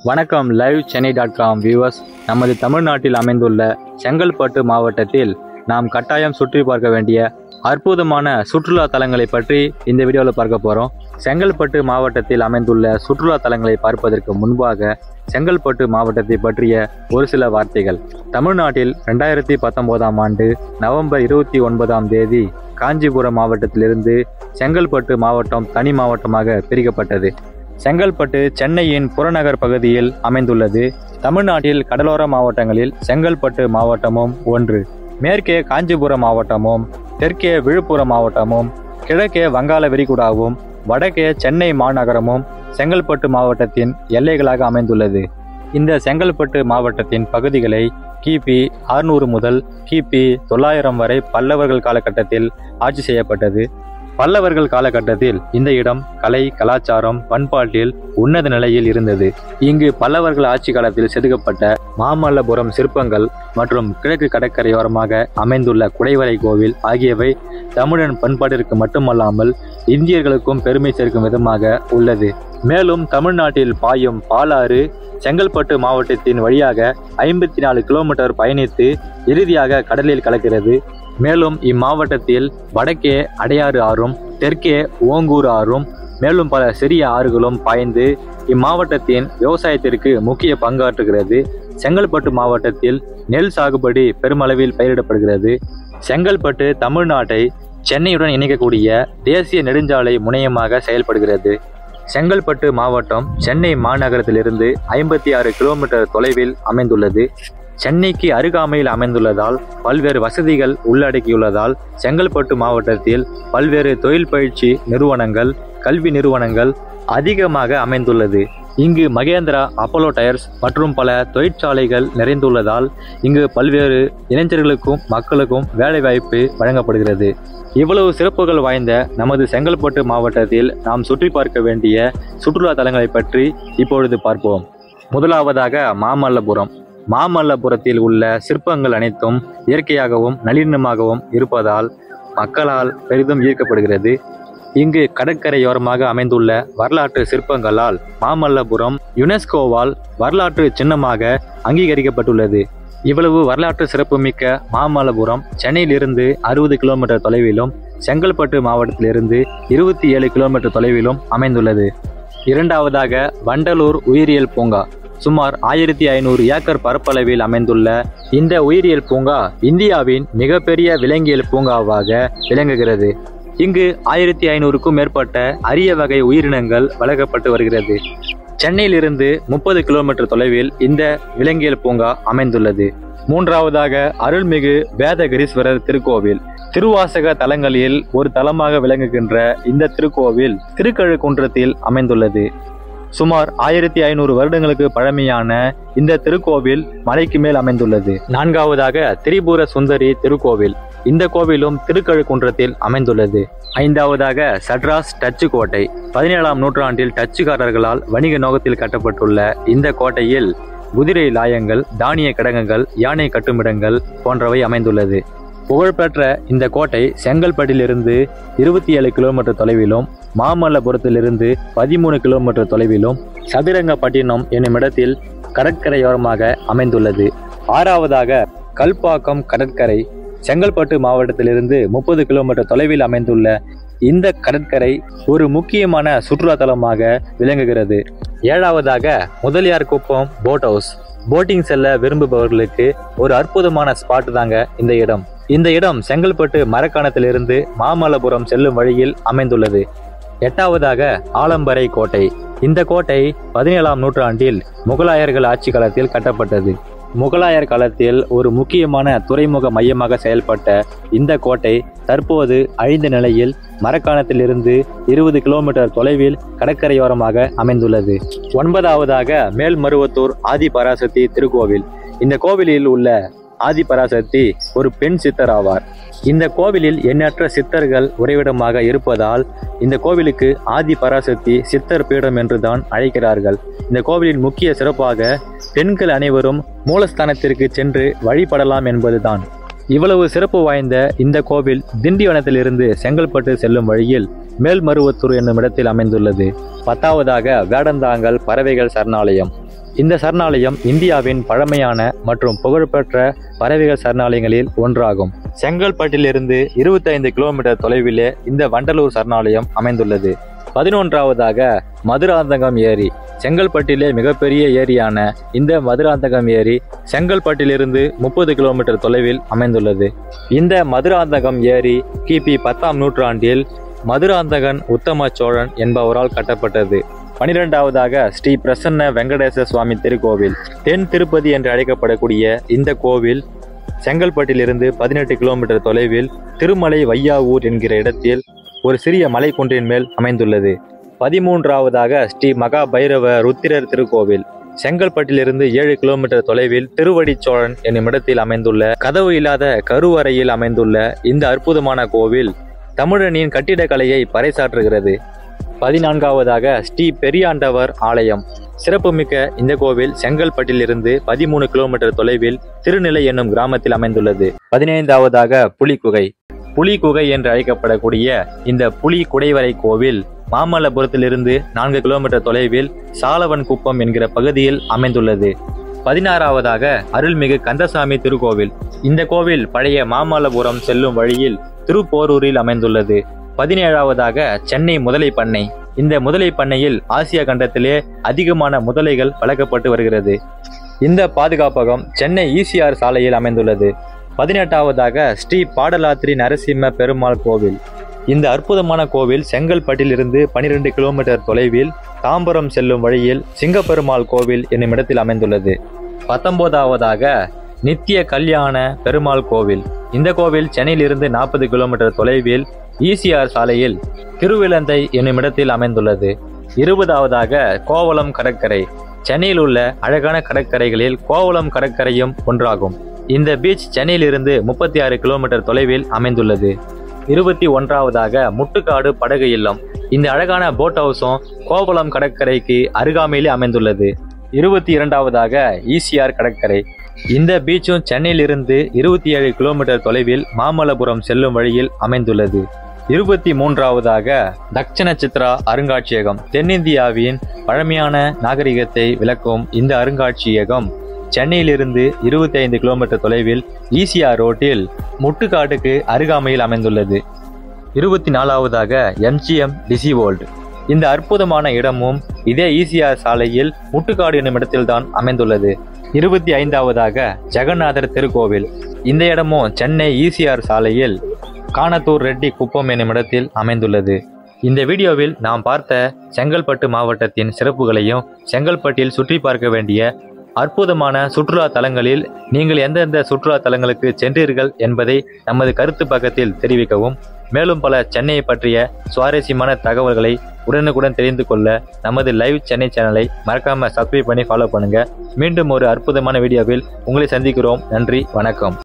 வணக்கம் live சென்னை.com viewers. நமது தமிழ்நாட்டில் அமைந்துள்ள செங்கல்பட்டு மாவட்டத்தில் நாம் கட்டாயம் சுற்றி பார்க்க வேண்டிய அற்புதமான சுற்றுலா தலங்களை பற்றி இந்த வீடியோவில் பார்க்க போகிறோம். செங்கல்பட்டு மாவட்டத்தில் அமைந்துள்ள சுற்றுலா தலங்களை பார்ப்பதற்கு முன்பாக செங்கல்பட்டு மாவட்டத்தை பற்றிய ஒரு சில வார்த்தைகள். தமிழ்நாட்டில் 2019ஆம் ஆண்டு நவம்பர் 29ஆம் தேதி காஞ்சிபுரம் மாவட்டத்திலிருந்து செங்கல்பட்டு மாவட்டம் தனி மாவட்டமாக பிரிக்கப்பட்டது. செங்கல்பட்டு சென்னையின் புறநகர் பகுதியில் அமைந்துள்ளது. தமிழ்நாட்டில் கடலோர மாவட்டங்களில் செங்கல்பட்டு மாவட்டமும் ஒன்று. மேற்கே காஞ்சிபுரம் மாவட்டமும், தெற்கே விழுப்புரம் மாவட்டமும், கிழக்கே வங்காள விரிகுடாவும், வடக்கே சென்னை மாநகரமும் செங்கல்பட்டு மாவட்டத்தின் எல்லைகளாக அமைந்துள்ளது. இந்த செங்கல்பட்டு மாவட்டத்தின் பகுதிகளை கிபி 600 முதல் கிபி 900 வரை பல்லவர்கள் காலகட்டத்தில் ஆட்சி செய்யப்பட்டது. பல்லவர்கள் காலகட்டத்தில் இந்த இடம் கலை, கலாச்சாரம், பண்பாட்டில் உன்னத நிலையில் இருந்தது. இங்கு பல்லவர்கள் ஆட்சி காலத்தில் செதுக்கப்பட்ட மாமல்லபுரம் சிற்பங்கள் மற்றும் கிழக்கு கடற்கரையோரமாக அமைந்துள்ள குடைவரை கோவில் ஆகியவை தமிழன் பண்பாட்டிற்கு மட்டுமல்லாமல் இந்தியர்களுக்கும் பெருமை சேர்க்கும் விதமாக உள்ளது. மேலும் தமிழ்நாட்டில் பாயும் பாலாறு செங்கல்பட்டு மாவட்டத்தின் வழியாக 54 கிலோமீட்டர் பயணித்து இறுதியாக கடலில் கலக்கிறது. மேலும் இம்மாவட்டத்தில் வடக்கே அடையாறு ஆறும், தெற்கே ஓங்கூர் ஆறும், மேலும் பல சிறிய ஆறுகளும் பாய்ந்து இம்மாவட்டத்தின் விவசாயத்திற்கு முக்கிய பங்காற்றுகிறது. செங்கல்பட்டு மாவட்டத்தில் நெல் சாகுபடி பெருமளவில் பயிரிடப்படுகிறது. செங்கல்பட்டு தமிழ்நாட்டை சென்னையுடன் இணைக்கக்கூடிய தேசிய நெடுஞ்சாலை முனையமாக செயல்படுகிறது. செங்கல்பட்டு மாவட்டம் சென்னை மாநகரத்திலிருந்து 56 கிலோமீட்டர் தொலைவில் அமைந்துள்ளது. சென்னைக்கு அருகாமையில் அமைந்துள்ளதால் பல்வேறு வசதிகள் உள்ளடக்கியுள்ளதால் செங்கல்பட்டு மாவட்டத்தில் பல்வேறு தொழில் பயிற்சி நிறுவனங்கள், கல்வி நிறுவனங்கள் அதிகமாக அமைந்துள்ளது. இங்கு மகேந்திரா, அப்போலோ டயர்ஸ் மற்றும் பல தொழிற்சாலைகள் நிறைந்துள்ளதால் இங்கு பல்வேறு இளைஞர்களுக்கும் மக்களுக்கும் வேலைவாய்ப்பு வழங்கப்படுகிறது. இவ்வளவு சிறப்புகள் வாய்ந்த நமது செங்கல்பட்டு மாவட்டத்தில் நாம் சுற்றி பார்க்க வேண்டிய சுற்றுலா தலங்களை பற்றி இப்பொழுது பார்ப்போம். முதலாவதாக மாமல்லபுரம். மாமல்லபுரத்தில் உள்ள சிற்பங்கள் அனைத்தும் இயற்கையாகவும் நளினமாகவும் இருப்பதால் மக்களால் பெரிதும் ஈர்க்கப்படுகிறது. இங்கு கடற்கரையோரமாக அமைந்துள்ள வரலாற்று சிற்பங்களால் மாமல்லபுரம் யுனெஸ்கோவால் வரலாற்று சின்னமாக அங்கீகரிக்கப்பட்டுள்ளது. இவ்வளவு வரலாற்று சிறப்புமிக்க மாமல்லபுரம் சென்னையிலிருந்து 60 கிலோமீட்டர் தொலைவிலும், செங்கல்பட்டு மாவட்டத்திலிருந்து 27 கிலோமீட்டர் தொலைவிலும் அமைந்துள்ளது. இரண்டாவதாக வண்டலூர் உயிரியல் பூங்கா. சுமார் 1500 ஏக்கர் பரப்பளவில் அமைந்துள்ள இந்த உயிரியல் பூங்கா இந்தியாவின் மிகப்பெரிய விலங்கியல் பூங்காவாக விளங்குகிறது. இங்கு 1500க்கும் மேற்பட்ட அரிய வகை உயிரினங்கள் வளர்க்கப்பட்டு வருகிறது. சென்னையிலிருந்து 30 கிலோமீட்டர் தொலைவில் இந்த விலங்கியல் பூங்கா அமைந்துள்ளது. மூன்றாவதாக அருள்மிகு வேதகிரீஸ்வரர் திருக்கோவில். திருவாசக தலங்களில் ஒரு தலமாக விளங்குகின்ற இந்த திருக்கோவில் திருக்கழுக்குன்றத்தில் அமைந்துள்ளது. சுமார் 1500 வருடங்களுக்கு பழமையான இந்த திருக்கோவில் மலைக்கு மேல் அமைந்துள்ளது. நான்காவதாக திரிபுர சுந்தரி திருக்கோவில். இந்த கோவிலும் திருக்கழுக்குன்றத்தில் அமைந்துள்ளது. ஐந்தாவதாக சட்ராஸ் டச்சு கோட்டை. 17ஆம் நூற்றாண்டில் டச்சுக்காரர்களால் வணிக நோக்கத்தில் கட்டப்பட்டுள்ள இந்த கோட்டையில் குதிரை லாயங்கள், தானிய கிடங்குகள், யானை கட்டுமிடங்கள் போன்றவை அமைந்துள்ளது. புகழ்பெற்ற இந்த கோட்டை செங்கல்பட்டிலிருந்து 27 கிலோமீட்டர் தொலைவிலும், மாமல்லபுரத்திலிருந்து 13 கிலோமீட்டர் தொலைவிலும், சதுரங்கப்பட்டினம் என்னும் இடத்தில் கடற்கரையோரமாக அமைந்துள்ளது. ஆறாவதாக கல்பாக்கம் கடற்கரை. செங்கல்பட்டு மாவட்டத்திலிருந்து 30 கிலோமீட்டர் தொலைவில் அமைந்துள்ள இந்த கடற்கரை ஒரு முக்கியமான சுற்றுலா தலமாக விளங்குகிறது. ஏழாவதாக முதலியார் குப்பம் போட் ஹவுஸ். போட்டிங் செல்ல விரும்புபவர்களுக்கு ஒரு அற்புதமான ஸ்பாட் தாங்க இந்த இடம். இந்த இடம் செங்கல்பட்டு மரக்காணத்திலிருந்து மாமல்லபுரம் செல்லும் வழியில் அமைந்துள்ளது. எட்டாவதாக ஆலம்பரை கோட்டை. இந்த கோட்டை 17ஆம் நூற்றாண்டில் முகலாயர்கள் ஆட்சி காலத்தில் கட்டப்பட்டது. முகலாயர் காலத்தில் ஒரு முக்கியமான துறைமுக மையமாக செயல்பட்ட இந்த கோட்டை தற்போது அழிந்த நிலையில் மரக்காணத்திலிருந்து 20 கிலோமீட்டர் தொலைவில் கடற்கரையோரமாக அமைந்துள்ளது. ஒன்பதாவதாக மேல்மருவத்தூர் ஆதிபராசக்தி திருக்கோவில். இந்த கோவிலில் உள்ள ஆதிபராசக்தி ஒரு பெண் சித்தர் ஆவார். இந்த கோவிலில் எண்ணற்ற சித்தர்கள் உறைவிடமாக இருப்பதால் இந்த கோவிலுக்கு ஆதிபராசக்தி சித்தர் பீடம் என்றுதான் அழைக்கிறார்கள். இந்த கோவிலின் முக்கிய சிறப்பாக பெண்கள் அனைவரும் மூலஸ்தானத்திற்கு சென்று வழிபடலாம் என்பதுதான். இவ்வளவு சிறப்பு வாய்ந்த இந்த கோவில் திண்டிவனத்திலிருந்து செங்கல்பட்டு செல்லும் வழியில் மேல்மருவத்தூர் என்னும் இடத்தில் அமைந்துள்ளது. 10ஆவதாக வேடந்தாங்கல் பறவைகள் சரணாலயம். இந்த சரணாலயம் இந்தியாவின் பழமையான மற்றும் புகழ்பெற்ற பறவைகள் சரணாலயங்களில் ஒன்றாகும். செங்கல்பட்டிலிருந்து 25 கிலோமீட்டர் தொலைவிலே இந்த வண்டலூர் சரணாலயம் அமைந்துள்ளது. 11ஆவதாக மதுராந்தகம் ஏரி. செங்கல்பட்டிலே மிகப்பெரிய ஏரியான இந்த மதுராந்தகம் ஏரி செங்கல்பட்டிலிருந்து 30 கிலோமீட்டர் தொலைவில் அமைந்துள்ளது. இந்த மதுராந்தகம் ஏரி கிபி 10ஆம் நூற்றாண்டில் மதுராந்தகன் உத்தம சோழன் என்பவரால் கட்டப்பட்டது. 12ஆவதாக ஸ்ரீ பிரசன்ன வெங்கடேச சுவாமி திருக்கோவில். தென் திருப்பதி என்று அழைக்கப்படக்கூடிய இந்த கோவில் செங்கல்பட்டிலிருந்து 18 கிலோமீட்டர் தொலைவில் திருமலை வையாவூர் என்கிற இடத்தில் ஒரு சிறிய மலைக்குன்றின் மேல் அமைந்துள்ளது. 13ஆவதாக ஸ்ரீ மகா பைரவ ருத்திரர் திருக்கோவில். செங்கல்பட்டிலிருந்து 7 கிலோமீட்டர் தொலைவில் திருவடிச்சோழன் என்னும் இடத்தில் அமைந்துள்ள கதவு இல்லாத கருவறையில் அமைந்துள்ள இந்த அற்புதமான கோவில் தமிழனின் கட்டிடக்கலையை பறைசாற்றுகிறது. 14ஆவதாக ஸ்ரீ பெரியாண்டவர் ஆலயம். சிறப்புமிக்க இந்த கோவில் செங்கல்பட்டிலிருந்து 13 கிலோமீட்டர் தொலைவில் திருநிலை என்னும் கிராமத்தில் அமைந்துள்ளது. 15ஆவதாக புலிக்குகை. புலிக்குகை என்று அழைக்கப்படக்கூடிய இந்த புலி குடைவரை கோவில் மாமல்லபுரத்திலிருந்து 4 கிலோமீட்டர் தொலைவில் சாலவன் குப்பம் என்கிற பகுதியில் அமைந்துள்ளது. 16ஆவதாக அருள்மிகு கந்தசாமி திருக்கோவில். இந்த கோவில் பழைய மாமல்லபுரம் செல்லும் வழியில் திருப்போரூரில் அமைந்துள்ளது. 17ஆவதாக சென்னை முதலை பண்ணை. இந்த முதலை பண்ணையில் ஆசியா கண்டத்திலே அதிகமான முதலைகள் வளர்க்கப்பட்டு வருகிறது. இந்த பாதுகாப்பகம் சென்னை ஈசிஆர் சாலையில் அமைந்துள்ளது. 18ஆவதாக ஸ்ரீ பாடலாத்திரி நரசிம்ம பெருமாள் கோவில். இந்த அற்புதமான கோவில் செங்கல்பட்டிலிருந்து 12 கிலோமீட்டர் தொலைவில் தாம்பரம் செல்லும் வழியில் சிங்கப்பெருமாள் கோவில் என்னும் இடத்தில் அமைந்துள்ளது. 19ஆவதாக நித்திய கல்யாண பெருமாள் கோவில். இந்த கோவில் சென்னையிலிருந்து 40 கிலோமீட்டர் தொலைவில் ஈசிஆர் சாலையில் திருவிழந்தை என்னும் இடத்தில் அமைந்துள்ளது. 20ஆவதாக கோவளம் கடற்கரை. சென்னையில் உள்ள அழகான கடற்கரைகளில் கோவளம் கடற்கரையும் ஒன்றாகும். இந்த பீச் சென்னையிலிருந்து 36 கிலோமீட்டர் தொலைவில் அமைந்துள்ளது. 21ஆவதாக முட்டுக்காடு படகு இல்லம். இந்த அழகான போட் ஹவுஸும் கோவளம் கடற்கரைக்கு அருகாமையிலே அமைந்துள்ளது. 22ஆவதாக ஈசிஆர் கடற்கரை. இந்த பீச்சும் சென்னையிலிருந்து 27 கிலோமீட்டர் தொலைவில் மாமல்லபுரம் செல்லும் வழியில் அமைந்துள்ளது. 23ஆவதாக தக்ஷண சித்ரா அருங்காட்சியகம். தென்னிந்தியாவின் பழமையான நாகரிகத்தை விளக்கும் இந்த அருங்காட்சியகம் சென்னையிலிருந்து 25 கிலோமீட்டர் தொலைவில் ஈசிஆர் ரோட்டில் முட்டுக்காட்டுக்கு அருகாமையில் அமைந்துள்ளது. 24ஆவதாக எம்ஜிஎம் டிசி வேர்ல்ட். இந்த அற்புதமான இடமும் இதே ஈசிஆர் சாலையில் முட்டுக்காடு என்னும் இடத்தில்தான் அமைந்துள்ளது. 25ஆவதாக ஜெகநாதர் திருக்கோவில். இந்த இடமும் சென்னை ஈசிஆர் சாலையில் கானத்தூர் ரெட்டி குப்பம் என்னும் இடத்தில் அமைந்துள்ளது. இந்த வீடியோவில் நாம் பார்த்த செங்கல்பட்டு மாவட்டத்தின் சிறப்புகளையும் செங்கல்பட்டில் சுற்றி பார்க்க வேண்டிய அற்புதமான சுற்றுலா தலங்களில் நீங்கள் எந்தெந்த சுற்றுலா தலங்களுக்கு சென்றீர்கள் என்பதை நமது கருத்து பக்கத்தில் தெரிவிக்கவும். மேலும் பல சென்னையை பற்றிய சுவாரஸ்யமான தகவல்களை உடனுக்குடன் தெரிந்து கொள்ள நமது லைவ் சென்னை சேனலை மறக்காம சப்ஸ்கிரைப் பண்ணி ஃபாலோ பண்ணுங்க. மீண்டும் ஒரு அற்புதமான வீடியோவில் உங்களை சந்திக்கிறோம். நன்றி, வணக்கம்.